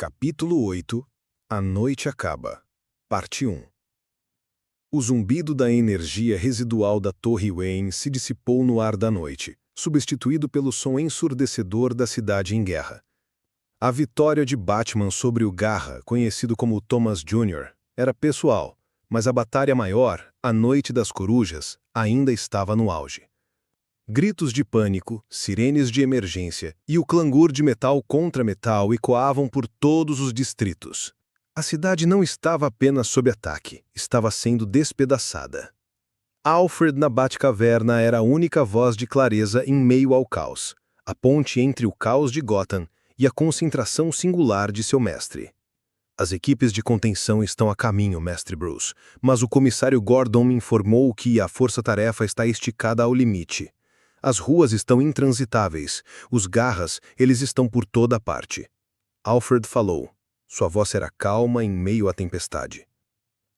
Capítulo 8 A Noite Acaba Parte 1 O zumbido da energia residual da Torre Wayne se dissipou no ar da noite, substituído pelo som ensurdecedor da cidade em guerra. A vitória de Batman sobre o Garra, conhecido como Thomas Jr., era pessoal, mas a batalha maior, a Noite das Corujas, ainda estava no auge. Gritos de pânico, sirenes de emergência e o clangor de metal contra metal ecoavam por todos os distritos. A cidade não estava apenas sob ataque, estava sendo despedaçada. Alfred na Batcaverna era a única voz de clareza em meio ao caos, a ponte entre o caos de Gotham e a concentração singular de seu mestre. As equipes de contenção estão a caminho, Mestre Bruce, mas o comissário Gordon me informou que a força-tarefa está esticada ao limite. As ruas estão intransitáveis. Os Garras, eles estão por toda parte. Alfred falou. Sua voz era calma em meio à tempestade.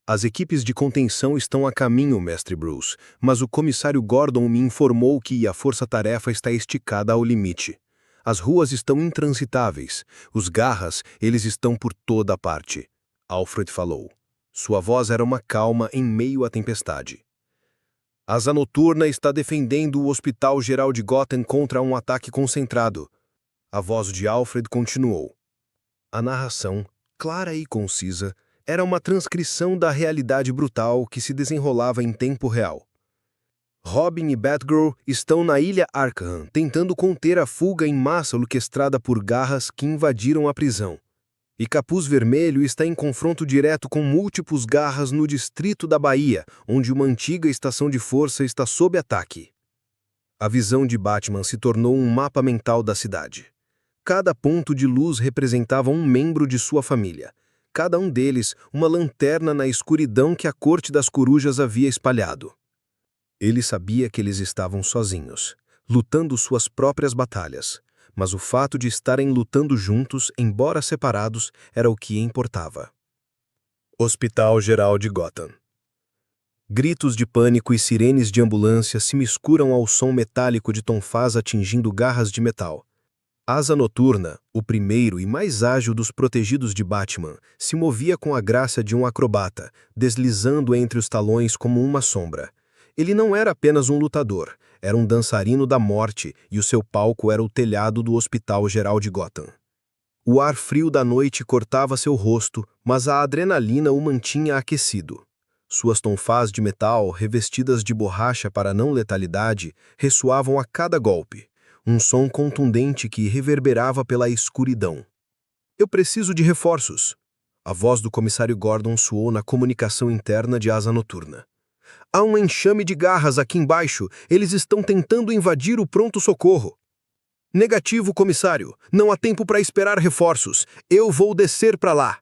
As equipes de contenção estão a caminho, Mestre Bruce, mas o comissário Gordon me informou que a força-tarefa está esticada ao limite. As ruas estão intransitáveis. Os Garras, eles estão por toda parte. Alfred falou. Sua voz era uma calma em meio à tempestade. A Asa Noturna está defendendo o Hospital Geral de Gotham contra um ataque concentrado. A voz de Alfred continuou. A narração, clara e concisa, era uma transcrição da realidade brutal que se desenrolava em tempo real. Robin e Batgirl estão na Ilha Arkham tentando conter a fuga em massa orquestrada por Garras que invadiram a prisão. E Capuz Vermelho está em confronto direto com múltiplos Garras no distrito da Bahia, onde uma antiga estação de força está sob ataque. A visão de Batman se tornou um mapa mental da cidade. Cada ponto de luz representava um membro de sua família. Cada um deles uma lanterna na escuridão que a Corte das Corujas havia espalhado. Ele sabia que eles estavam sozinhos, lutando suas próprias batalhas. Mas o fato de estarem lutando juntos, embora separados, era o que importava. Hospital Geral de Gotham. Gritos de pânico e sirenes de ambulância se misturam ao som metálico de tonfás atingindo garras de metal. Asa Noturna, o primeiro e mais ágil dos protegidos de Batman, se movia com a graça de um acrobata, deslizando entre os talões como uma sombra. Ele não era apenas um lutador, era um dançarino da morte e o seu palco era o telhado do Hospital Geral de Gotham. O ar frio da noite cortava seu rosto, mas a adrenalina o mantinha aquecido. Suas tonfás de metal, revestidas de borracha para não letalidade, ressoavam a cada golpe, um som contundente que reverberava pela escuridão. Eu preciso de reforços. A voz do comissário Gordon soou na comunicação interna de Asa Noturna. Há um enxame de Garras aqui embaixo. Eles estão tentando invadir o pronto-socorro. Negativo, comissário. Não há tempo para esperar reforços. Eu vou descer para lá.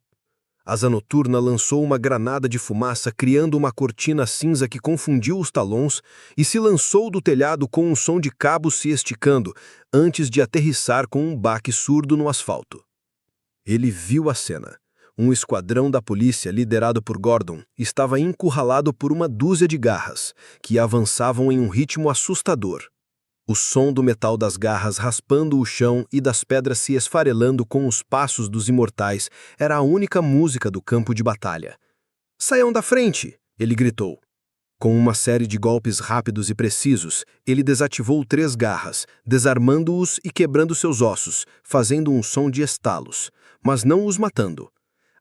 Asa Noturna lançou uma granada de fumaça, criando uma cortina cinza que confundiu os talões e se lançou do telhado com um som de cabos se esticando, antes de aterrissar com um baque surdo no asfalto. Ele viu a cena. Um esquadrão da polícia, liderado por Gordon, estava encurralado por uma dúzia de Garras, que avançavam em um ritmo assustador. O som do metal das garras raspando o chão e das pedras se esfarelando com os passos dos imortais era a única música do campo de batalha. Saiam da frente! Ele gritou. Com uma série de golpes rápidos e precisos, ele desativou 3 Garras, desarmando-os e quebrando seus ossos, fazendo um som de estalos, mas não os matando.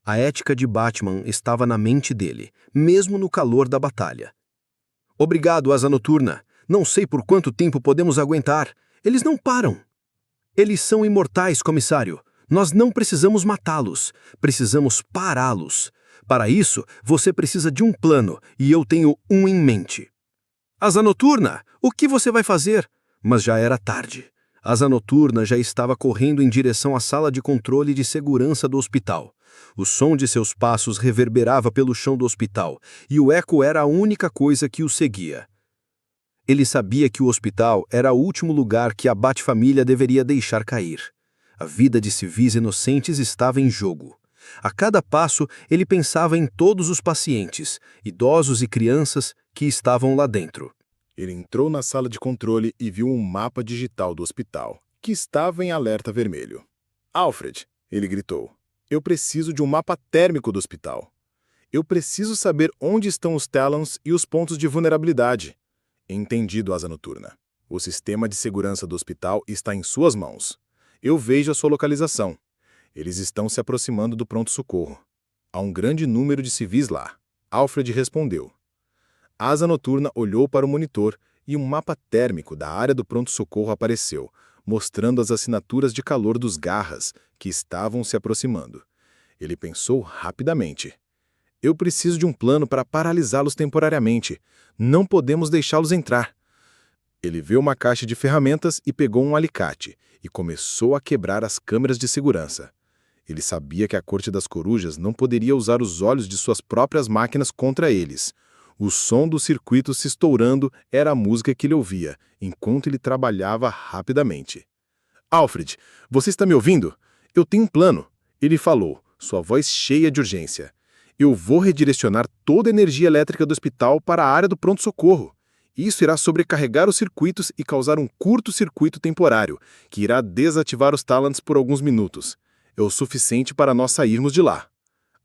A ética de Batman estava na mente dele, mesmo no calor da batalha. Obrigado, Asa Noturna. Não sei por quanto tempo podemos aguentar. Eles não param. Eles são imortais, comissário. Nós não precisamos matá-los. Precisamos pará-los. Para isso, você precisa de um plano, e eu tenho um em mente. Asa Noturna, o que você vai fazer? Mas já era tarde. Asa Noturna já estava correndo em direção à sala de controle de segurança do hospital. O som de seus passos reverberava pelo chão do hospital, e o eco era a única coisa que o seguia. Ele sabia que o hospital era o último lugar que a Bat-família deveria deixar cair. A vida de civis inocentes estava em jogo. A cada passo, ele pensava em todos os pacientes, idosos e crianças, que estavam lá dentro. Ele entrou na sala de controle e viu um mapa digital do hospital, que estava em alerta vermelho. Alfred, ele gritou. Eu preciso de um mapa térmico do hospital. Eu preciso saber onde estão os Talons e os pontos de vulnerabilidade. Entendido, Asa Noturna. O sistema de segurança do hospital está em suas mãos. Eu vejo a sua localização. Eles estão se aproximando do pronto-socorro. Há um grande número de civis lá. Alfred respondeu. Asa Noturna olhou para o monitor e um mapa térmico da área do pronto-socorro apareceu, mostrando as assinaturas de calor dos Garras, que estavam se aproximando. Ele pensou rapidamente. Eu preciso de um plano para paralisá-los temporariamente. Não podemos deixá-los entrar. Ele viu uma caixa de ferramentas e pegou um alicate, e começou a quebrar as câmeras de segurança. Ele sabia que a Corte das Corujas não poderia usar os olhos de suas próprias máquinas contra eles. O som do circuito se estourando era a música que ele ouvia, enquanto ele trabalhava rapidamente. Alfred, você está me ouvindo? Eu tenho um plano, ele falou, sua voz cheia de urgência. Eu vou redirecionar toda a energia elétrica do hospital para a área do pronto-socorro. Isso irá sobrecarregar os circuitos e causar um curto-circuito temporário, que irá desativar os Talons por alguns minutos. É o suficiente para nós sairmos de lá.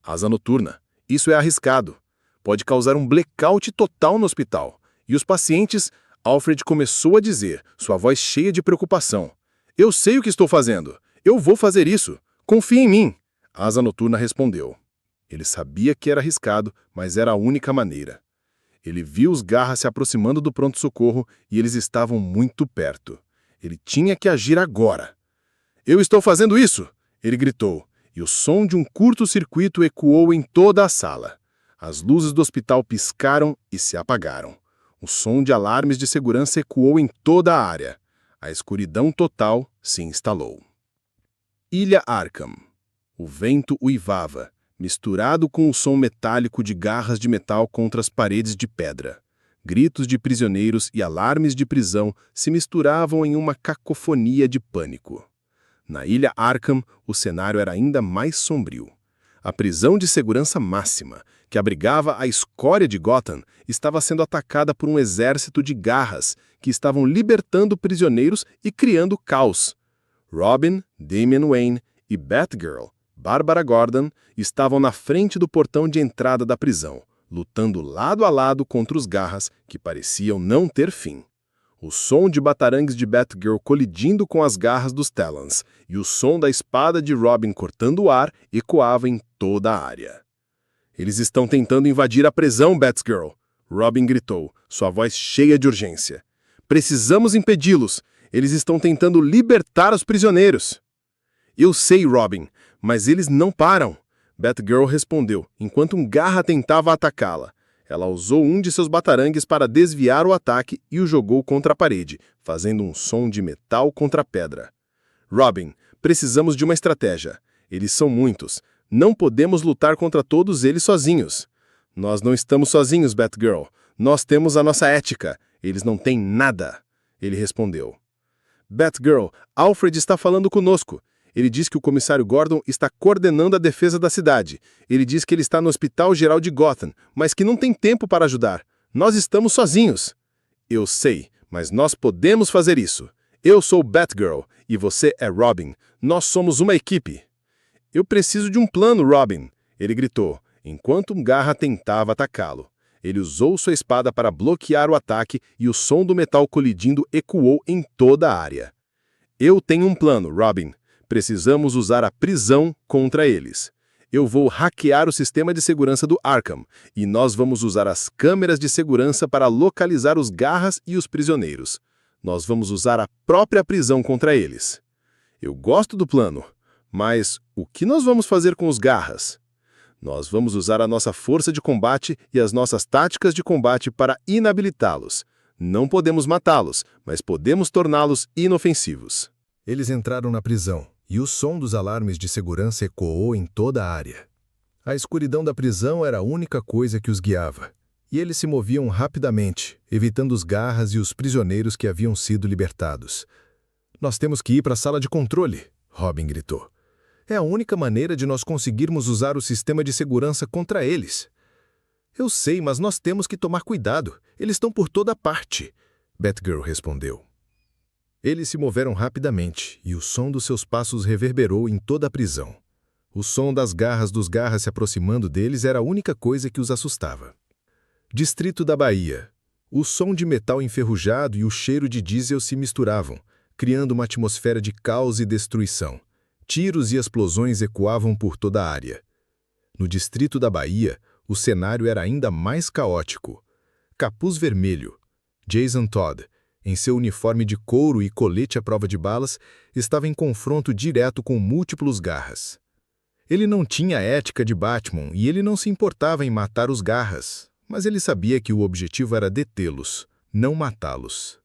Asa Noturna, isso é arriscado. Pode causar um blackout total no hospital. E os pacientes... Alfred começou a dizer, sua voz cheia de preocupação. Eu sei o que estou fazendo. Eu vou fazer isso. Confie em mim. Asa Noturna respondeu. Ele sabia que era arriscado, mas era a única maneira. Ele viu os Garras se aproximando do pronto-socorro e eles estavam muito perto. Ele tinha que agir agora. Eu estou fazendo isso! Ele gritou, e o som de um curto-circuito ecoou em toda a sala. As luzes do hospital piscaram e se apagaram. O som de alarmes de segurança ecoou em toda a área. A escuridão total se instalou. Ilha Arkham. O vento uivava, misturado com o som metálico de garras de metal contra as paredes de pedra. Gritos de prisioneiros e alarmes de prisão se misturavam em uma cacofonia de pânico. Na Ilha Arkham, o cenário era ainda mais sombrio. A prisão de segurança máxima, que abrigava a escória de Gotham, estava sendo atacada por um exército de garras que estavam libertando prisioneiros e criando caos. Robin, Damian Wayne e Batgirl, Bárbara Gordon, estavam na frente do portão de entrada da prisão, lutando lado a lado contra os garras que pareciam não ter fim. O som de batarangues de Batgirl colidindo com as garras dos Talons e o som da espada de Robin cortando o ar ecoava em toda a área. Eles estão tentando invadir a prisão, Batgirl! Robin gritou, sua voz cheia de urgência. Precisamos impedi-los! Eles estão tentando libertar os prisioneiros! Eu sei, Robin, mas eles não param! Batgirl respondeu, enquanto um garra tentava atacá-la. Ela usou um de seus batarangues para desviar o ataque e o jogou contra a parede, fazendo um som de metal contra a pedra. Robin, precisamos de uma estratégia. Eles são muitos. Não podemos lutar contra todos eles sozinhos. Nós não estamos sozinhos, Batgirl. Nós temos a nossa ética. Eles não têm nada. Ele respondeu. Batgirl, Alfred está falando conosco. Ele diz que o comissário Gordon está coordenando a defesa da cidade. Ele diz que ele está no Hospital Geral de Gotham, mas que não tem tempo para ajudar. Nós estamos sozinhos. Eu sei, mas nós podemos fazer isso. Eu sou Batgirl e você é Robin. Nós somos uma equipe. Eu preciso de um plano, Robin, ele gritou, enquanto um garra tentava atacá-lo. Ele usou sua espada para bloquear o ataque e o som do metal colidindo ecoou em toda a área. Eu tenho um plano, Robin. Precisamos usar a prisão contra eles. Eu vou hackear o sistema de segurança do Arkham e nós vamos usar as câmeras de segurança para localizar os garras e os prisioneiros. Nós vamos usar a própria prisão contra eles. Eu gosto do plano, mas o que nós vamos fazer com os garras? Nós vamos usar a nossa força de combate e as nossas táticas de combate para inabilitá-los. Não podemos matá-los, mas podemos torná-los inofensivos. Eles entraram na prisão e o som dos alarmes de segurança ecoou em toda a área. A escuridão da prisão era a única coisa que os guiava, e eles se moviam rapidamente, evitando os garras e os prisioneiros que haviam sido libertados. Nós temos que ir para a sala de controle, Robin gritou. É a única maneira de nós conseguirmos usar o sistema de segurança contra eles. Eu sei, mas nós temos que tomar cuidado. Eles estão por toda parte, Batgirl respondeu. Eles se moveram rapidamente e o som dos seus passos reverberou em toda a prisão. O som das garras dos garras se aproximando deles era a única coisa que os assustava. Distrito da Bahia. O som de metal enferrujado e o cheiro de diesel se misturavam, criando uma atmosfera de caos e destruição. Tiros e explosões ecoavam por toda a área. No distrito da Bahia, o cenário era ainda mais caótico. Capuz vermelho. Jason Todd, em seu uniforme de couro e colete à prova de balas, estava em confronto direto com múltiplos garras. Ele não tinha a ética de Batman e ele não se importava em matar os garras, mas ele sabia que o objetivo era detê-los, não matá-los.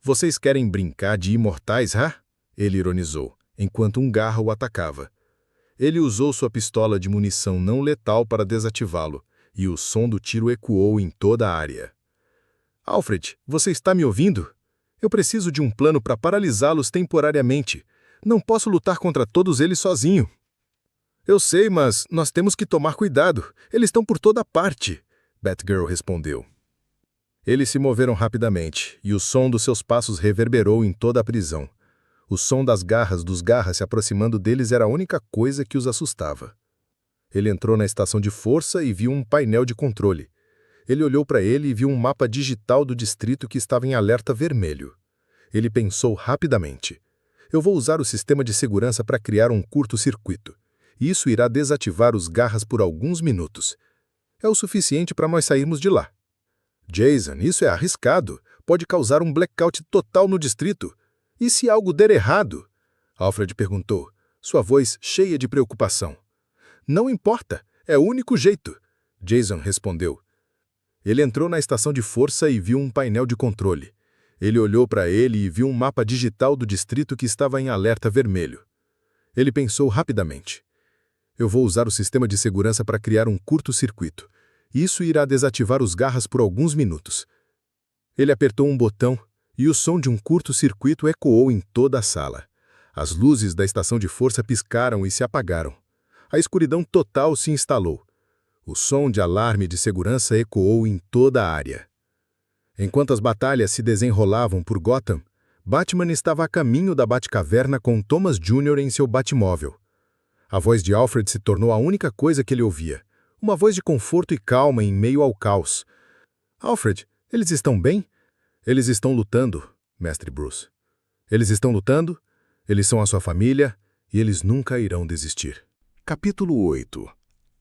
"Vocês querem brincar de imortais, hã?" Ele ironizou, enquanto um garra o atacava. Ele usou sua pistola de munição não letal para desativá-lo, e o som do tiro ecoou em toda a área. "Alfred, você está me ouvindo? Eu preciso de um plano para paralisá-los temporariamente. Não posso lutar contra todos eles sozinho." "Eu sei, mas nós temos que tomar cuidado. Eles estão por toda parte", Batgirl respondeu. Eles se moveram rapidamente, e o som dos seus passos reverberou em toda a prisão. O som das garras dos garras se aproximando deles era a única coisa que os assustava. Ele entrou na estação de força e viu um painel de controle. Ele olhou para ele e viu um mapa digital do distrito que estava em alerta vermelho. Ele pensou rapidamente. "Eu vou usar o sistema de segurança para criar um curto-circuito. Isso irá desativar os garras por alguns minutos. É o suficiente para nós sairmos de lá." "Jason, isso é arriscado. Pode causar um blackout total no distrito. E se algo der errado?" Alfred perguntou, sua voz cheia de preocupação. "Não importa, é o único jeito", Jason respondeu. Ele entrou na estação de força e viu um painel de controle. Ele olhou para ele e viu um mapa digital do distrito que estava em alerta vermelho. Ele pensou rapidamente. "Eu vou usar o sistema de segurança para criar um curto-circuito. Isso irá desativar os garras por alguns minutos." Ele apertou um botão e o som de um curto-circuito ecoou em toda a sala. As luzes da estação de força piscaram e se apagaram. A escuridão total se instalou. O som de alarme de segurança ecoou em toda a área. Enquanto as batalhas se desenrolavam por Gotham, Batman estava a caminho da Batcaverna com Thomas Jr. em seu Batmóvel. A voz de Alfred se tornou a única coisa que ele ouvia. Uma voz de conforto e calma em meio ao caos. "Alfred, eles estão bem?" "Eles estão lutando, Mestre Bruce. Eles estão lutando, eles são a sua família e eles nunca irão desistir." Capítulo 8.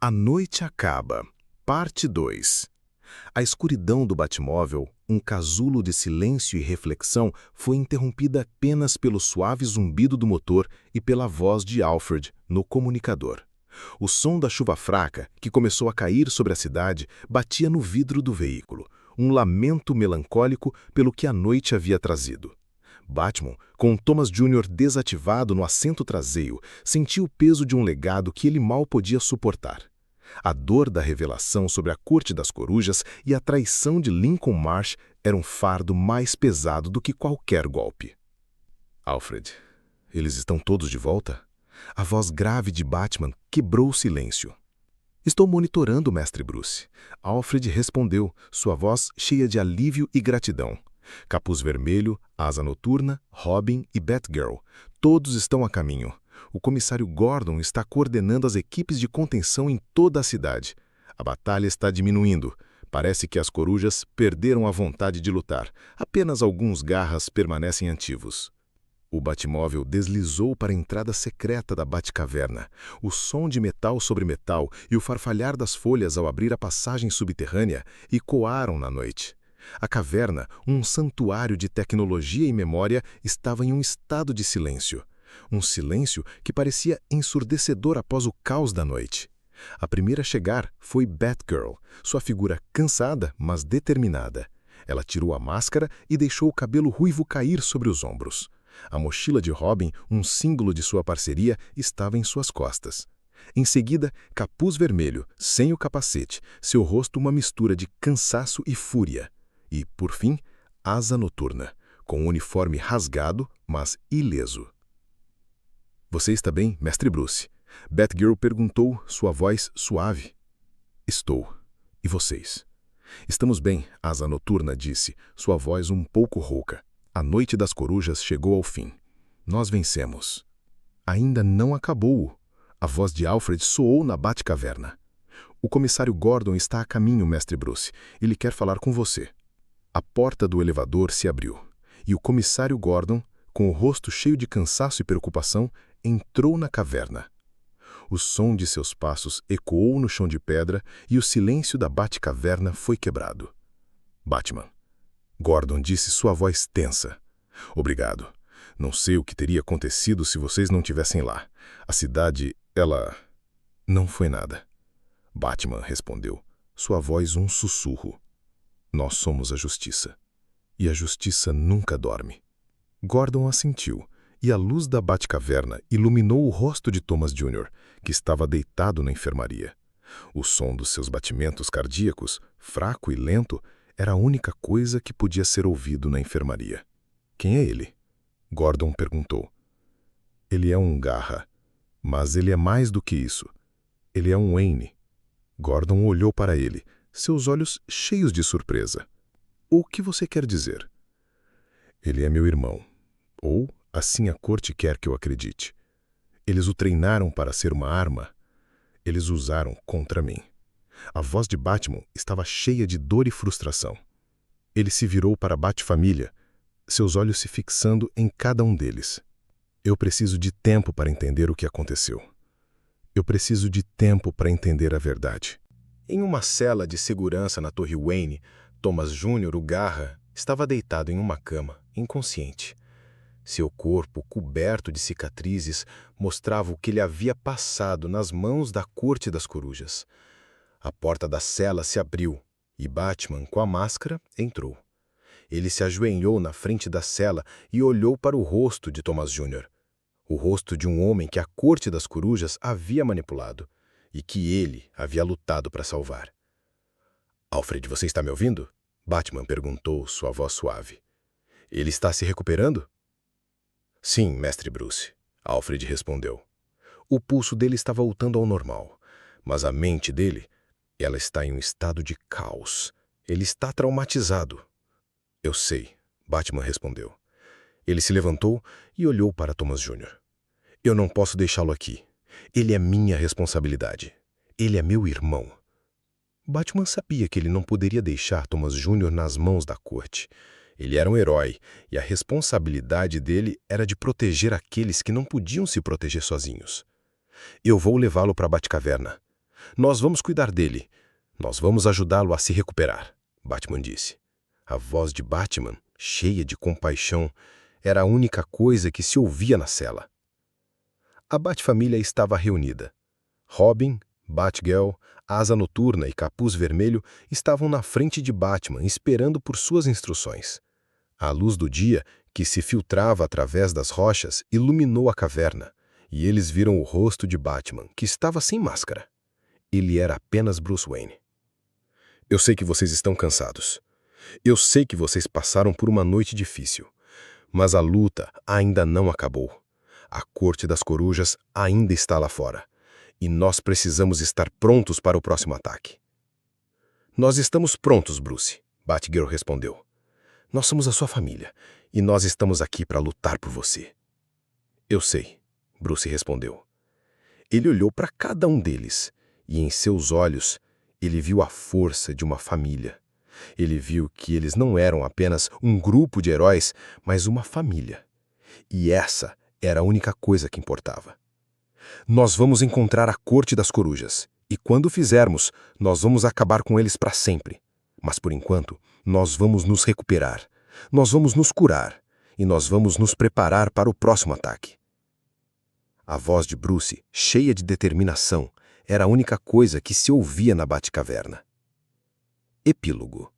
A noite acaba. Parte 2. A escuridão do Batmóvel, um casulo de silêncio e reflexão, foi interrompida apenas pelo suave zumbido do motor e pela voz de Alfred no comunicador. O som da chuva fraca, que começou a cair sobre a cidade, batia no vidro do veículo, um lamento melancólico pelo que a noite havia trazido. Batman, com Thomas Jr. desativado no assento traseiro, sentia o peso de um legado que ele mal podia suportar. A dor da revelação sobre a Corte das Corujas e a traição de Lincoln Marsh era um fardo mais pesado do que qualquer golpe. "Alfred, eles estão todos de volta?" A voz grave de Batman quebrou o silêncio. "Estou monitorando, Mestre Bruce." Alfred respondeu, sua voz cheia de alívio e gratidão. Capuz Vermelho, Asa Noturna, Robin e Batgirl, todos estão a caminho. O comissário Gordon está coordenando as equipes de contenção em toda a cidade. A batalha está diminuindo. Parece que as corujas perderam a vontade de lutar. Apenas alguns garras permanecem ativos. O Batmóvel deslizou para a entrada secreta da Batcaverna. O som de metal sobre metal e o farfalhar das folhas ao abrir a passagem subterrânea ecoaram na noite. A caverna, um santuário de tecnologia e memória, estava em um estado de silêncio. Um silêncio que parecia ensurdecedor após o caos da noite. A primeira a chegar foi Batgirl, sua figura cansada, mas determinada. Ela tirou a máscara e deixou o cabelo ruivo cair sobre os ombros. A mochila de Robin, um símbolo de sua parceria, estava em suas costas. Em seguida, Capuz Vermelho, sem o capacete, seu rosto uma mistura de cansaço e fúria. E, por fim, Asa Noturna, com o uniforme rasgado, mas ileso. "Você está bem, Mestre Bruce?" Batgirl perguntou, sua voz suave. "Estou. E vocês?" "Estamos bem", Asa Noturna disse, sua voz um pouco rouca. "A noite das corujas chegou ao fim. Nós vencemos." "Ainda não acabou." A voz de Alfred soou na Batcaverna. O comissário Gordon está a caminho, mestre Bruce. Ele quer falar com você. A porta do elevador se abriu, e o comissário Gordon, com o rosto cheio de cansaço e preocupação, entrou na caverna. O som de seus passos ecoou no chão de pedra e o silêncio da Batcaverna foi quebrado. Batman. Gordon disse sua voz tensa. Obrigado. Não sei o que teria acontecido se vocês não tivessem lá. A cidade, ela... Não foi nada. Batman respondeu, sua voz um sussurro. Nós somos a justiça. E a justiça nunca dorme. Gordon assentiu, e a luz da Batcaverna iluminou o rosto de Thomas Jr., que estava deitado na enfermaria. O som dos seus batimentos cardíacos, fraco e lento, era a única coisa que podia ser ouvido na enfermaria. Quem é ele? Gordon perguntou. Ele é um Garra, mas ele é mais do que isso. Ele é um Wayne. Gordon olhou para ele, seus olhos cheios de surpresa. O que você quer dizer? Ele é meu irmão. Ou, assim a corte quer que eu acredite. Eles o treinaram para ser uma arma. Eles o usaram contra mim. A voz de Batman estava cheia de dor e frustração. Ele se virou para a Bat-família, seus olhos se fixando em cada um deles. Eu preciso de tempo para entender o que aconteceu. Eu preciso de tempo para entender a verdade. Em uma cela de segurança na Torre Wayne, Thomas Jr., o Garra, estava deitado em uma cama, inconsciente. Seu corpo, coberto de cicatrizes, mostrava o que ele havia passado nas mãos da Corte das Corujas. A porta da cela se abriu e Batman, com a máscara, entrou. Ele se ajoelhou na frente da cela e olhou para o rosto de Thomas Jr., o rosto de um homem que a Corte das Corujas havia manipulado e que ele havia lutado para salvar. Alfred, você está me ouvindo? Batman perguntou, sua voz suave. Ele está se recuperando? Sim, mestre Bruce, Alfred respondeu. O pulso dele está voltando ao normal, mas a mente dele, ela está em um estado de caos. Ele está traumatizado. Eu sei, Batman respondeu. Ele se levantou e olhou para Thomas Jr. Eu não posso deixá-lo aqui. Ele é minha responsabilidade. Ele é meu irmão. Batman sabia que ele não poderia deixar Thomas Jr. nas mãos da corte. Ele era um herói, e a responsabilidade dele era de proteger aqueles que não podiam se proteger sozinhos. Eu vou levá-lo para a Batcaverna. Nós vamos cuidar dele. Nós vamos ajudá-lo a se recuperar, Batman disse. A voz de Batman, cheia de compaixão, era a única coisa que se ouvia na cela. A Bat-família estava reunida. Robin, Batgirl, Asa Noturna e Capuz Vermelho estavam na frente de Batman, esperando por suas instruções. A luz do dia, que se filtrava através das rochas, iluminou a caverna, e eles viram o rosto de Batman, que estava sem máscara. Ele era apenas Bruce Wayne. Eu sei que vocês estão cansados. Eu sei que vocês passaram por uma noite difícil. Mas a luta ainda não acabou. A Corte das Corujas ainda está lá fora. E nós precisamos estar prontos para o próximo ataque. Nós estamos prontos, Bruce, Batgirl respondeu. Nós somos a sua família, e nós estamos aqui para lutar por você. Eu sei, Bruce respondeu. Ele olhou para cada um deles, e em seus olhos ele viu a força de uma família. Ele viu que eles não eram apenas um grupo de heróis, mas uma família. E essa era a única coisa que importava. Nós vamos encontrar a Corte das Corujas, e quando fizermos, nós vamos acabar com eles para sempre. Mas por enquanto, nós vamos nos recuperar, nós vamos nos curar, e nós vamos nos preparar para o próximo ataque. A voz de Bruce, cheia de determinação, era a única coisa que se ouvia na Batcaverna. Epílogo.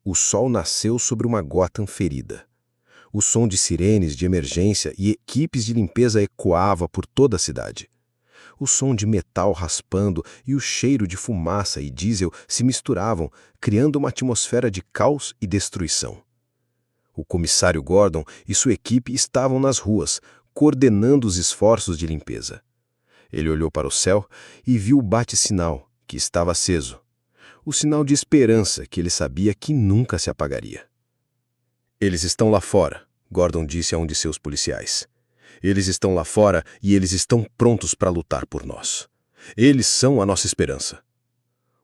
O sol nasceu sobre uma Gotham ferida. O som de sirenes de emergência e equipes de limpeza ecoava por toda a cidade. O som de metal raspando e o cheiro de fumaça e diesel se misturavam, criando uma atmosfera de caos e destruição. O comissário Gordon e sua equipe estavam nas ruas, coordenando os esforços de limpeza. Ele olhou para o céu e viu o bate-sinal, que estava aceso. O sinal de esperança que ele sabia que nunca se apagaria. Eles estão lá fora, Gordon disse a um de seus policiais. Eles estão lá fora e eles estão prontos para lutar por nós. Eles são a nossa esperança.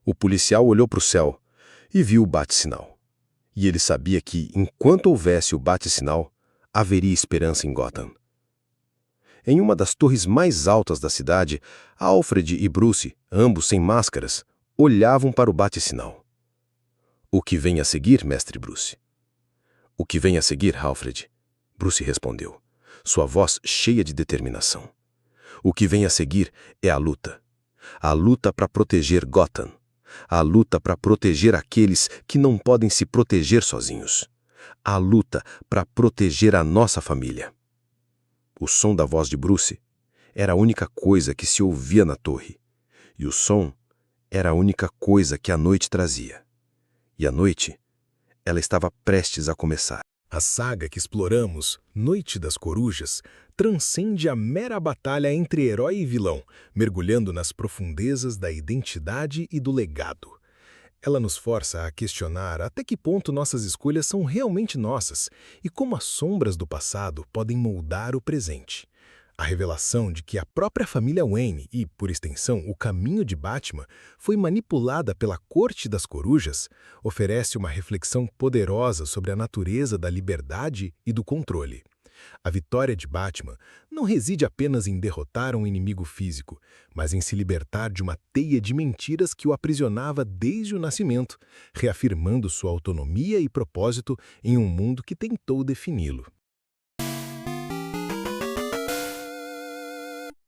O policial olhou para o céu e viu o bate-sinal. E ele sabia que, enquanto houvesse o bate-sinal, haveria esperança em Gotham. Em uma das torres mais altas da cidade, Alfred e Bruce, ambos sem máscaras, olhavam para o bate-sinal. O que vem a seguir, mestre Bruce? O que vem a seguir, Alfred? Bruce respondeu, sua voz cheia de determinação. O que vem a seguir é a luta. A luta para proteger Gotham. A luta para proteger aqueles que não podem se proteger sozinhos. A luta para proteger a nossa família. O som da voz de Bruce era a única coisa que se ouvia na torre. E o som era a única coisa que a noite trazia. E a noite, ela estava prestes a começar. A saga que exploramos, Noite das Corujas, transcende a mera batalha entre herói e vilão, mergulhando nas profundezas da identidade e do legado. Ela nos força a questionar até que ponto nossas escolhas são realmente nossas e como as sombras do passado podem moldar o presente. A revelação de que a própria família Wayne e, por extensão, o caminho de Batman foi manipulada pela Corte das Corujas oferece uma reflexão poderosa sobre a natureza da liberdade e do controle. A vitória de Batman não reside apenas em derrotar um inimigo físico, mas em se libertar de uma teia de mentiras que o aprisionava desde o nascimento, reafirmando sua autonomia e propósito em um mundo que tentou defini-lo.